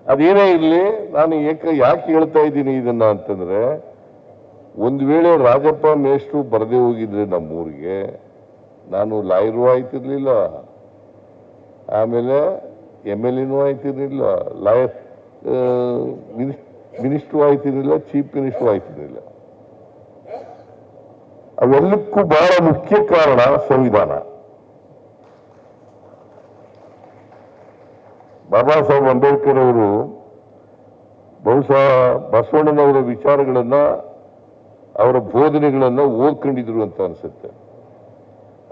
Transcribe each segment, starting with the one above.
ಅದೇನೇ ಇರಲಿ, ನಾನು ಯಾಕೆ ಹೇಳ್ತಾ ಇದ್ದೀನಿ ಇದನ್ನ ಅಂತಂದ್ರೆ, ಒಂದು ವೇಳೆ ರಾಜಪ್ಪ ಮೇಷ್ಟ್ರು ಬರದೇ ಹೋಗಿದ್ರೆ ನಮ್ಮೂರಿಗೆ, ನಾನು ಲಾಯರು ಆಯ್ತಿರ್ಲಿಲ್ಲ, ಆಮೇಲೆ MLA ಆಯ್ತಿರ್ಲಿಲ್ಲ, ಲಾಯರ್ ಮಿನಿಸ್ಟ್ರು ಆಯ್ತಿರ್ಲಿಲ್ಲ, ಚೀಫ್ ಮಿನಿಸ್ಟ್ರು ಆಯ್ತಿರ್ಲಿಲ್ಲ. ಅವೆಲ್ಲಕ್ಕೂ ಬಹಳ ಮುಖ್ಯ ಕಾರಣ ಸಂವಿಧಾನ. ಬಾಬಾ ಸಾಹೇಬ್ ಅಂಬೇಡ್ಕರ್ ಅವರು ಬಹುಶಃ ಬಸವಣ್ಣನವರ ವಿಚಾರಗಳನ್ನ, ಅವರ ಬೋಧನೆಗಳನ್ನ ಓದ್ಕೊಂಡಿದ್ರು ಅಂತ ಅನ್ಸುತ್ತೆ.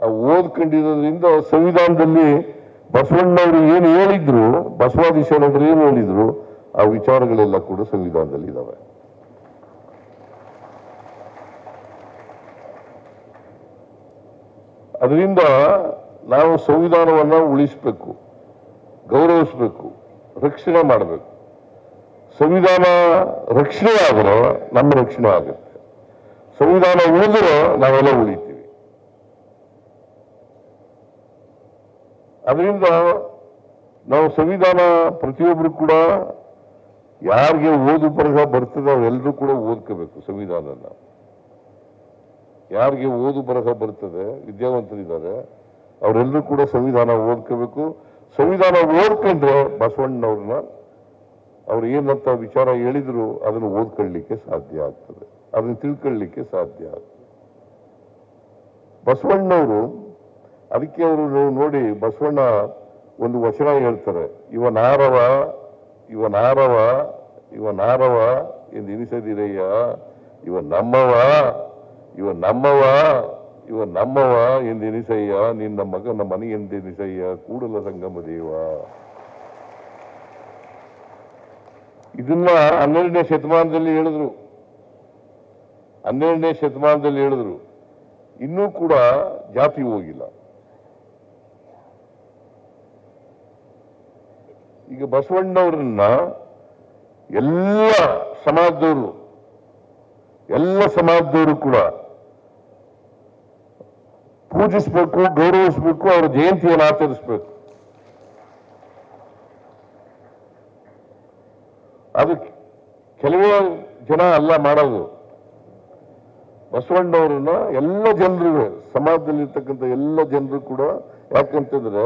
ಆ ಓದ್ಕೊಂಡಿರೋದ್ರಿಂದ ಸಂವಿಧಾನದಲ್ಲಿ ಬಸವಣ್ಣವರು ಏನು ಹೇಳಿದ್ರು, ಬಸವಾದಿ ಶರಣರು ಏನು ಹೇಳಿದ್ರು, ಆ ವಿಚಾರಗಳೆಲ್ಲ ಕೂಡ ಸಂವಿಧಾನದಲ್ಲಿ ಇದಾವೆ. ಅದರಿಂದ ನಾವು ಸಂವಿಧಾನವನ್ನ ಉಳಿಸಬೇಕು, ಗೌರವಿಸಬೇಕು, ರಕ್ಷಣೆ ಮಾಡಬೇಕು. ಸಂವಿಧಾನ ರಕ್ಷಣೆ ಆದರೆ ನಮ್ಮ ರಕ್ಷಣೆ ಆಗುತ್ತೆ. ಸಂವಿಧಾನ ಉಳಿದ್ರೆ ನಾವೆಲ್ಲ ಉಳಿತೀವಿ. ಅದರಿಂದ ನಾವು ಸಂವಿಧಾನ ಪ್ರತಿಯೊಬ್ಬರು ಕೂಡ, ಯಾರಿಗೆ ಓದು ಬರಹ ಬರ್ತದೆ ಅವರೆಲ್ಲರೂ ಕೂಡ ಓದ್ಕೋಬೇಕು ಸಂವಿಧಾನನ. ಯಾರಿಗೆ ಓದು ಬರಹ ಬರ್ತದೆ, ವಿದ್ಯಾವಂತರಿದ್ದಾರೆ, ಅವರೆಲ್ಲರೂ ಕೂಡ ಸಂವಿಧಾನ ಓದ್ಕೋಬೇಕು. ಸಂವಿಧಾನ ಓದ್ಕೊಂಡ್ರೆ ಬಸವಣ್ಣವ್ರನ್ನ ಅವ್ರು ಏನಂತ ವಿಚಾರ ಹೇಳಿದ್ರು ಅದನ್ನು ಓದ್ಕೊಳ್ಳಿಕ್ಕೆ ಸಾಧ್ಯ ಆಗ್ತದೆ, ಅದನ್ನು ತಿಳ್ಕೊಳ್ಳಿಕ್ಕೆ ಸಾಧ್ಯ ಆಗ್ತದೆ. ಬಸವಣ್ಣವರು ಅದಕ್ಕೆ ಅವರು ನೋಡಿ, ಬಸವಣ್ಣ ಒಂದು ವಚನ ಹೇಳ್ತಾರೆ, ಇವನಾರವ ಇವನಾರವ ಇವನಾರವ ಎಂದು ಎನಿಸದಿರಯ್ಯ, ಇವ ನಮ್ಮವ ಇವ ನಮ್ಮವ ಇವ ನಮ್ಮವ ಎಂದೆನಿಸಯ್ಯ, ನಿನ್ನ ಮಗನ ಮನೆ ಎಂದೆನಿಸಯ್ಯ, ಕೂಡಲ ಸಂಗಮ ದೇವ. ಇದನ್ನ 12ನೇ ಶತಮಾನದಲ್ಲಿ ಹೇಳಿದ್ರು, 12ನೇ ಶತಮಾನದಲ್ಲಿ ಹೇಳಿದ್ರು. ಇನ್ನೂ ಕೂಡ ಜಾತಿ ಹೋಗಿಲ್ಲ. ಈಗ ಬಸವಣ್ಣವ್ರನ್ನ ಎಲ್ಲ ಸಮಾಜದವರು ಕೂಡ ಪೂಜಿಸಬೇಕು, ಗೌರವಿಸಬೇಕು, ಅವರ ಜಯಂತಿಯನ್ನು ಆಚರಿಸಬೇಕು. ಅದು ಕೆಲವೇ ಜನ ಅಲ್ಲ ಮಾಡೋದು. ಬಸವಣ್ಣವ್ರನ್ನ ಎಲ್ಲ ಜನರು, ಸಮಾಜದಲ್ಲಿರ್ತಕ್ಕಂಥ ಎಲ್ಲ ಜನರು ಕೂಡ, ಯಾಕಂತಂದ್ರೆ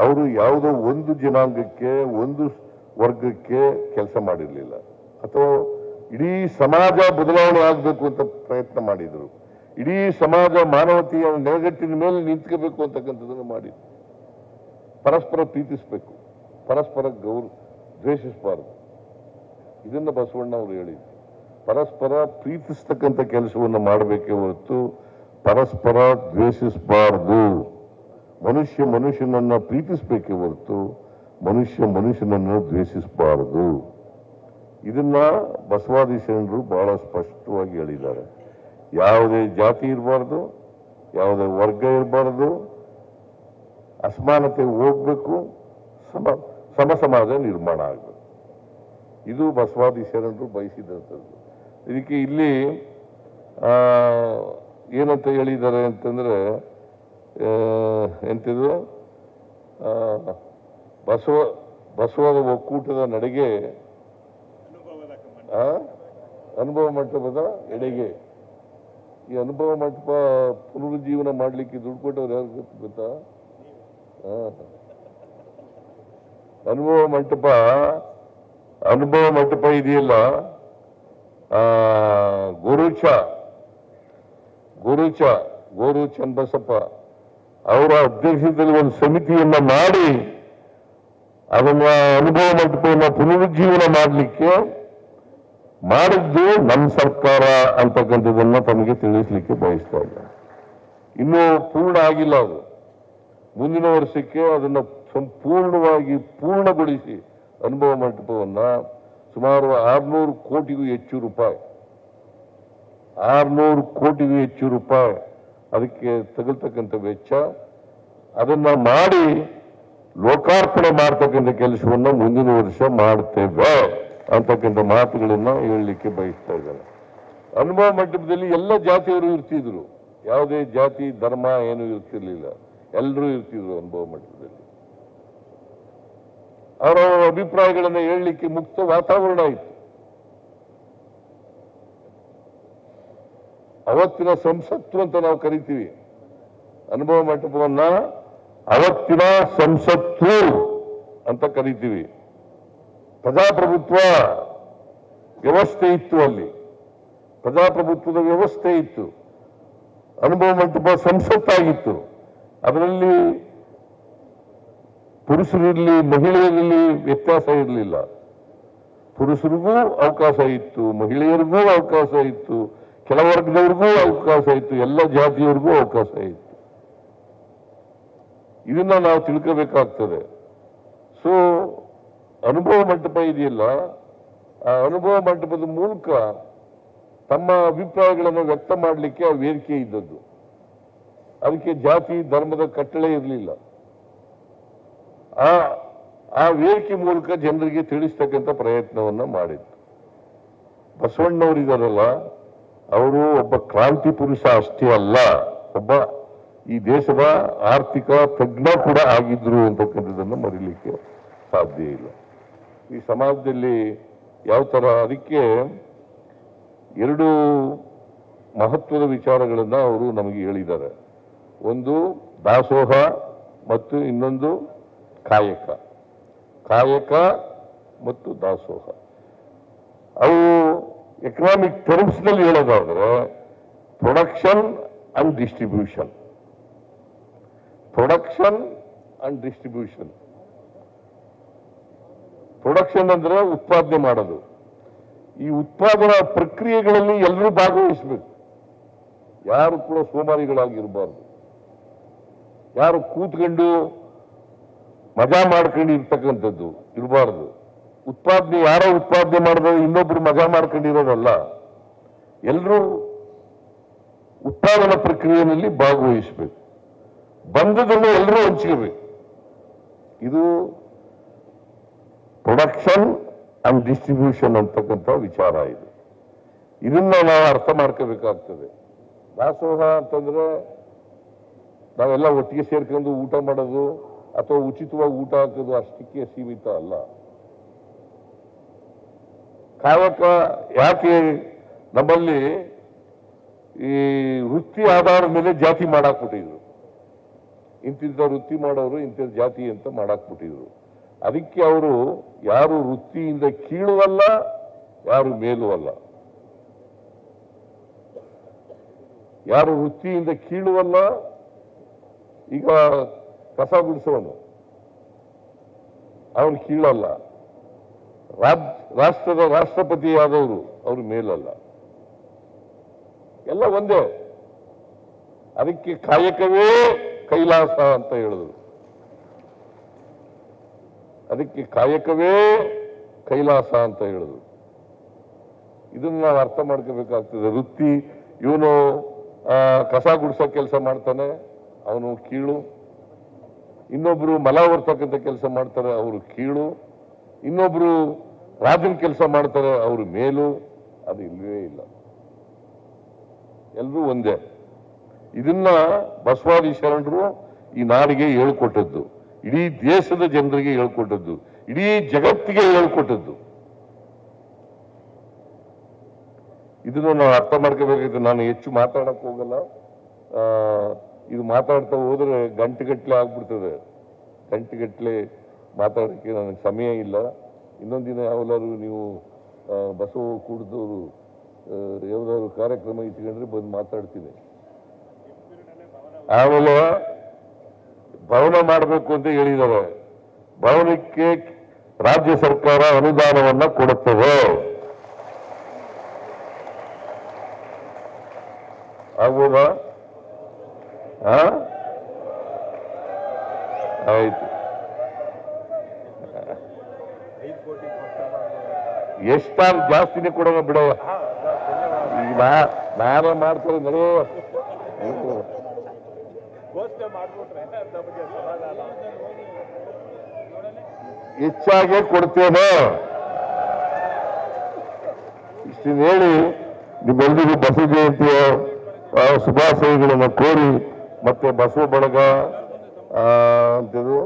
ಅವರು ಯಾವುದೋ ಒಂದು ಜನಾಂಗಕ್ಕೆ, ಒಂದು ವರ್ಗಕ್ಕೆ ಕೆಲಸ ಮಾಡಿರಲಿಲ್ಲ, ಅಥವಾ ಇಡೀ ಸಮಾಜ ಬದಲಾವಣೆ ಆಗಬೇಕು ಅಂತ ಪ್ರಯತ್ನ ಮಾಡಿದ್ರು. ಇಡೀ ಸಮಾಜ ಮಾನವತೆಯ ನೆಲೆಗಟ್ಟಿನ ಮೇಲೆ ನಿಂತ್ಕೋಬೇಕು ಅಂತಕ್ಕಂಥದ್ದನ್ನು ಮಾಡಿದ್ರು. ಪರಸ್ಪರ ಪ್ರೀತಿಸಬೇಕು, ಪರಸ್ಪರ ದ್ವೇಷಿಸಬಾರದು. ಇದನ್ನ ಬಸವಣ್ಣ ಅವರು ಹೇಳಿದ್ರು. ಪರಸ್ಪರ ಪ್ರೀತಿಸ್ತಕ್ಕಂಥ ಕೆಲಸವನ್ನು ಮಾಡಬೇಕೇ ಹೊರತು ಪರಸ್ಪರ ದ್ವೇಷಿಸಬಾರದು. ಮನುಷ್ಯನನ್ನ ಪ್ರೀತಿಸಬೇಕೇ ಹೊರತು ಮನುಷ್ಯನನ್ನು ದ್ವೇಷಿಸಬಾರದು. ಇದನ್ನ ಬಸವಾದಿ ಶರಣರು ಬಹಳ ಸ್ಪಷ್ಟವಾಗಿ ಹೇಳಿದ್ದಾರೆ. ಯಾವುದೇ ಜಾತಿ ಇರಬಾರ್ದು, ಯಾವುದೇ ವರ್ಗ ಇರಬಾರ್ದು, ಅಸಮಾನತೆ ಹೋಗ್ಬೇಕು, ಸಮಾಜ ನಿರ್ಮಾಣ ಆಗಬೇಕು. ಇದು ಬಸವಾದಿ ಶರಣರು ಬಯಸಿದಂಥದ್ದು. ಇದಕ್ಕೆ ಇಲ್ಲಿ ಏನಂತ ಹೇಳಿದ್ದಾರೆ ಅಂತಂದ್ರೆ, ಎಂತಿದು ಬಸವದ ಒಕ್ಕೂಟದ ನಡೆಗೆ, ಅನುಭವ ಮಂಟಪದ ಎಡೆಗೆ. ಈ ಅನುಭವ ಮಂಟಪ ಪುನರುಜ್ಜೀವನ ಮಾಡ್ಲಿಕ್ಕೆ ದುಡ್ಡು ಕೊಟ್ಟವ್ರು ಯಾರು ಗೊತ್ತಾ? ಅನುಭವ ಮಂಟಪ ಇದೆಯಲ್ಲ, ಗೋರು ಚನ್ನಬಸಪ್ಪ ಅವರ ಅಧ್ಯಕ್ಷತೆಯಲ್ಲಿ ಒಂದು ಸಮಿತಿಯನ್ನ ಮಾಡಿ ಅದನ್ನ ಅನುಭವ ಮಂಟಪವನ್ನು ಪುನರುಜ್ಜೀವನ ಮಾಡಲಿಕ್ಕೆ ಮಾಡಿದ್ದು ನಮ್ಮ ಸರ್ಕಾರ ಅಂತಕ್ಕಂಥದ್ದನ್ನ ತಮಗೆ ತಿಳಿಸ್ಲಿಕ್ಕೆ ಬಯಸ್ತಾ ಇಲ್ಲ. ಇನ್ನೂ ಪೂರ್ಣ ಆಗಿಲ್ಲ ಅದು. ಮುಂದಿನ ವರ್ಷಕ್ಕೆ ಅದನ್ನ ಸಂಪೂರ್ಣವಾಗಿ ಪೂರ್ಣಗೊಳಿಸಿ ಅನುಭವ ಮಂಟಪವನ್ನ ಸುಮಾರು 600 ಕೋಟಿಗೂ ಹೆಚ್ಚು ರೂಪಾಯಿ 600 ಕೋಟಿಗೂ ಹೆಚ್ಚು ರೂಪಾಯಿ ಅದಕ್ಕೆ ತಗಲ್ತಕ್ಕಂಥ ವೆಚ್ಚ, ಅದನ್ನ ಮಾಡಿ ಲೋಕಾರ್ಪಣೆ ಮಾಡ್ತಕ್ಕಂಥ ಕೆಲಸವನ್ನ ಮುಂದಿನ ವರ್ಷ ಮಾಡ್ತೇವೆ ಅಂತಕ್ಕಂಥ ಮಾತುಗಳನ್ನ ಹೇಳಲಿಕ್ಕೆ ಬಯಸ್ತಾ ಇದ್ದಾರೆ. ಅನುಭವ ಮಂಟಪದಲ್ಲಿ ಎಲ್ಲ ಜಾತಿಯವರು ಇರ್ತಿದ್ರು, ಯಾವುದೇ ಜಾತಿ ಧರ್ಮ ಏನು ಇರ್ತಿರ್ಲಿಲ್ಲ, ಎಲ್ಲರೂ ಇರ್ತಿದ್ರು ಅನುಭವ ಮಂಟಪದಲ್ಲಿ. ಅವರವರ ಅಭಿಪ್ರಾಯಗಳನ್ನು ಹೇಳಲಿಕ್ಕೆ ಮುಕ್ತ ವಾತಾವರಣ ಇತ್ತು. ಅವತ್ತಿನ ಸಂಸತ್ತು ಅಂತ ನಾವು ಕರಿತೀವಿ. ಅನುಭವ ಮಂಟಪವನ್ನ ಅವತ್ತಿನ ಸಂಸತ್ತು ಅಂತ ಕರಿತೀವಿ. ಪ್ರಜಾಪ್ರಭುತ್ವ ವ್ಯವಸ್ಥೆ ಇತ್ತು, ಅಲ್ಲಿ ಪ್ರಜಾಪ್ರಭುತ್ವದ ವ್ಯವಸ್ಥೆ ಇತ್ತು. ಅನುಭವ ಮಂಟಪ ಸಂಸತ್ತಾಗಿತ್ತು. ಅದರಲ್ಲಿ ಪುರುಷರಿರಲಿ ಮಹಿಳೆಯರಲ್ಲಿ ವ್ಯತ್ಯಾಸ ಇರಲಿಲ್ಲ. ಪುರುಷರಿಗೂ ಅವಕಾಶ ಇತ್ತು, ಮಹಿಳೆಯರಿಗೂ ಅವಕಾಶ ಇತ್ತು, ಕೆಳವರ್ಗದವ್ರಿಗೂ ಅವಕಾಶ ಇತ್ತು, ಎಲ್ಲ ಜಾತಿಯವರಿಗೂ ಅವಕಾಶ ಇತ್ತು. ಇದನ್ನ ನಾವು ತಿಳ್ಕೋಬೇಕಾಗ್ತದೆ. ಸೊ ಅನುಭವ ಮಂಟಪ ಇದೆಯಲ್ಲ, ಆ ಅನುಭವ ಮಂಟಪದ ಮೂಲಕ ತಮ್ಮ ಅಭಿಪ್ರಾಯಗಳನ್ನು ವ್ಯಕ್ತ ಮಾಡಲಿಕ್ಕೆ ಆ ವೇದಿಕೆ ಇದ್ದದ್ದು. ಅದಕ್ಕೆ ಜಾತಿ ಧರ್ಮದ ಕಟ್ಟಳೆ ಇರಲಿಲ್ಲ. ಆ ವೇದಿಕೆ ಮೂಲಕ ಜನರಿಗೆ ತಿಳಿಸ್ತಕ್ಕಂಥ ಪ್ರಯತ್ನವನ್ನ ಮಾಡಿದ್ದು. ಬಸವಣ್ಣವರಿದಾರಲ್ಲ, ಅವರು ಒಬ್ಬ ಕ್ರಾಂತಿ ಪುರುಷ ಅಷ್ಟೇ ಅಲ್ಲ, ಒಬ್ಬ ಈ ದೇಶದ ಆರ್ಥಿಕ ತಜ್ಞ ಕೂಡ ಆಗಿದ್ರು ಅಂತಕ್ಕಂಥದ್ದನ್ನು ಮರೀಲಿಕ್ಕೆ ಸಾಧ್ಯ ಇಲ್ಲ. ಈ ಸಮಾಜದಲ್ಲಿ ಯಾವ ತರ, ಅದಕ್ಕೆ ಎರಡು ಮಹತ್ವದ ವಿಚಾರಗಳನ್ನ ಅವರು ನಮಗೆ ಹೇಳಿದ್ದಾರೆ. ಒಂದು ದಾಸೋಹ ಮತ್ತು ಇನ್ನೊಂದು ಕಾಯಕ. ಕಾಯಕ ಮತ್ತು ದಾಸೋಹ ಅವು ಎಕನಾಮಿಕ್ ಟರ್ಮ್ಸ್ ನಲ್ಲಿ ಹೇಳೋದಾದ್ರೆ production and distribution. Production and distribution. Production ಅಂದ್ರೆ ಉತ್ಪಾದನೆ ಮಾಡೋದು. ಈ ಉತ್ಪಾದನಾ ಪ್ರಕ್ರಿಯೆಗಳಲ್ಲಿ ಎಲ್ಲರೂ ಭಾಗವಹಿಸಬೇಕು. ಯಾರು ಕೂಡ ಸೋಮಾರಿಗಳಾಗಿರಬಾರ್ದು. ಯಾರು ಕೂತ್ಕೊಂಡು ಮಜಾ ಮಾಡ್ಕೊಂಡು ಇರ್ತಕ್ಕಂಥದ್ದು ಇರಬಾರ್ದು. ಉತ್ಪಾದನೆ ಯಾರೋ ಉತ್ಪಾದನೆ ಮಾಡಿದ್ರೆ ಇನ್ನೊಬ್ರು ಮಜಾ ಮಾಡ್ಕೊಂಡಿರೋದಲ್ಲ. ಎಲ್ಲರೂ ಉತ್ಪಾದನಾ ಪ್ರಕ್ರಿಯೆಯಲ್ಲಿ ಭಾಗವಹಿಸಬೇಕು. ಬಂದದನ್ನು ಎಲ್ಲರೂ ಹಂಚ್ಕೋಬೇಕು. ಇದು ಪ್ರೊಡಕ್ಷನ್ ಅಂಡ್ ಡಿಸ್ಟ್ರಿಬ್ಯೂಷನ್ ಅಂತಕ್ಕಂಥ ವಿಚಾರ ಇದು. ಇದನ್ನ ನಾವು ಅರ್ಥ ಮಾಡ್ಕೋಬೇಕಾಗ್ತದೆ. ದಾಸೋಹ ಅಂತಂದ್ರೆ ನಾವೆಲ್ಲ ಒಟ್ಟಿಗೆ ಸೇರ್ಕೊಂಡು ಊಟ ಮಾಡೋದು ಅಥವಾ ಉಚಿತವಾಗಿ ಊಟ ಹಾಕೋದು ಅಷ್ಟಕ್ಕೆ ಸೀಮಿತ ಅಲ್ಲ. ಕಾಯಕ ಯಾಕೆ ನಮ್ಮಲ್ಲಿ ಈ ವೃತ್ತಿ ಆಧಾರದ ಮೇಲೆ ಜಾತಿ ಮಾಡಾಕ್ಬಿಟ್ಟಿದ್ರು. ಇಂತಿಂತ ವೃತ್ತಿ ಮಾಡೋರು ಇಂಥ ಜಾತಿ ಅಂತ ಮಾಡಾಕ್ಬಿಟ್ಟಿದ್ರು. ಅದಕ್ಕೆ ಅವರು ಯಾರು ವೃತ್ತಿಯಿಂದ ಕೀಳು ಅಲ್ಲ, ಯಾರು ಮೇಲೂ ಅಲ್ಲ. ಯಾರು ವೃತ್ತಿಯಿಂದ ಕೀಳು ಅಲ್ಲ. ಈಗ ಕಸ ಗುಡಿಸೋನು ಅವನು ಕೀಳಲ್ಲ. ರಾಷ್ಟ್ರದ ರಾಷ್ಟ್ರಪತಿ ಆದವರು ಅವರು ಮೇಲಲ್ಲ. ಎಲ್ಲ ಒಂದೇ. ಅದಕ್ಕೆ ಕಾಯಕವೇ ಕೈಲಾಸ ಅಂತ ಹೇಳಿದ್ರು. ಅದಕ್ಕೆ ಕಾಯಕವೇ ಕೈಲಾಸ ಅಂತ ಹೇಳಿದ್ರು. ಇದನ್ನ ನಾವು ಅರ್ಥ ಮಾಡ್ಕೋಬೇಕಾಗ್ತದೆ. ವೃತ್ತಿ, ಇವನು ಕಸ ಗುಡಿಸೋ ಕೆಲಸ ಮಾಡ್ತಾನೆ, ಅವನು ಕೀಳು. ಇನ್ನೊಬ್ರು ಮಲ ಹೊರ್ತಕ್ಕಂಥ ಕೆಲಸ ಮಾಡ್ತಾರೆ, ಅವರು ಕೀಳು. ಇನ್ನೊಬ್ರು ರಾಜನ ಕೆಲಸ ಮಾಡ್ತಾರೆ, ಅವರು ಮೇಲು. ಅದು ಇಲ್ಲವೇ ಇಲ್ಲ. ಎಲ್ಲರೂ ಒಂದೇ. ಇದನ್ನ ಬಸವಾದಿ ಶರಣರು ಈ ನಾಡಿಗೆ ಹೇಳ್ಕೊಟ್ಟದ್ದು, ಇಡೀ ದೇಶದ ಜನರಿಗೆ ಹೇಳ್ಕೊಟ್ಟದ್ದು, ಇಡೀ ಜಗತ್ತಿಗೆ ಹೇಳ್ಕೊಟ್ಟದ್ದು. ಇದನ್ನು ನಾವು ಅರ್ಥ ಮಾಡ್ಕೋಬೇಕಾಗಿದೆ. ನಾನು ಹೆಚ್ಚು ಮಾತಾಡಕ್ ಹೋಗಲ್ಲ. ಇದು ಮಾತಾಡ್ತಾ ಹೋದ್ರೆ ಗಂಟೆಗಟ್ಟಲೆ ಆಗ್ಬಿಡ್ತದೆ. ಗಂಟೆಗಟ್ಟಲೆ ಮಾತಾಡೋಕ್ಕೆ ನನಗೆ ಸಮಯ ಇಲ್ಲ. ಇನ್ನೊಂದಿನ ಯಾವಾಗಲಾದ್ರು ನೀವು ಬಸವ ಕೂಡಿದವರು ಯಾವ್ದಾದ್ರು ಕಾರ್ಯಕ್ರಮ ಇಟ್ಕೊಂಡ್ರೆ ಬಂದು ಮಾತಾಡ್ತೀನಿ. ಆಮೇಲೆ ಭವನ ಮಾಡಬೇಕು ಅಂತ ಹೇಳಿದ್ದಾರೆ. ಭವನಕ್ಕೆ ರಾಜ್ಯ ಸರ್ಕಾರ ಅನುದಾನವನ್ನ ಕೊಡುತ್ತದೆ. ಆಗ್ಬೋದಾ? ಆಯ್ತು. ಎಷ್ಟಾರು ಜಾಸ್ತಿನೇ ಕೊಡೋಣ ಬಿಡವ. ಈಗ ನಾನೇ ಮಾಡ್ತಾರೆ ನಡೋ. ಹೆಚ್ಚಾಗೆ ಕೊಡ್ತೇನೆ. ಇಷ್ಟನ್ನು ಹೇಳಿ ನಿಮ್ಮೆಲ್ಲರಿಗೂ ಬಸವ ಜಯಂತಿಯ ಶುಭಾಶಯಗಳನ್ನು ಕೋರಿ ಮತ್ತೆ ಬಸವ ಬಳಗ ಅಂತಿದ್ದು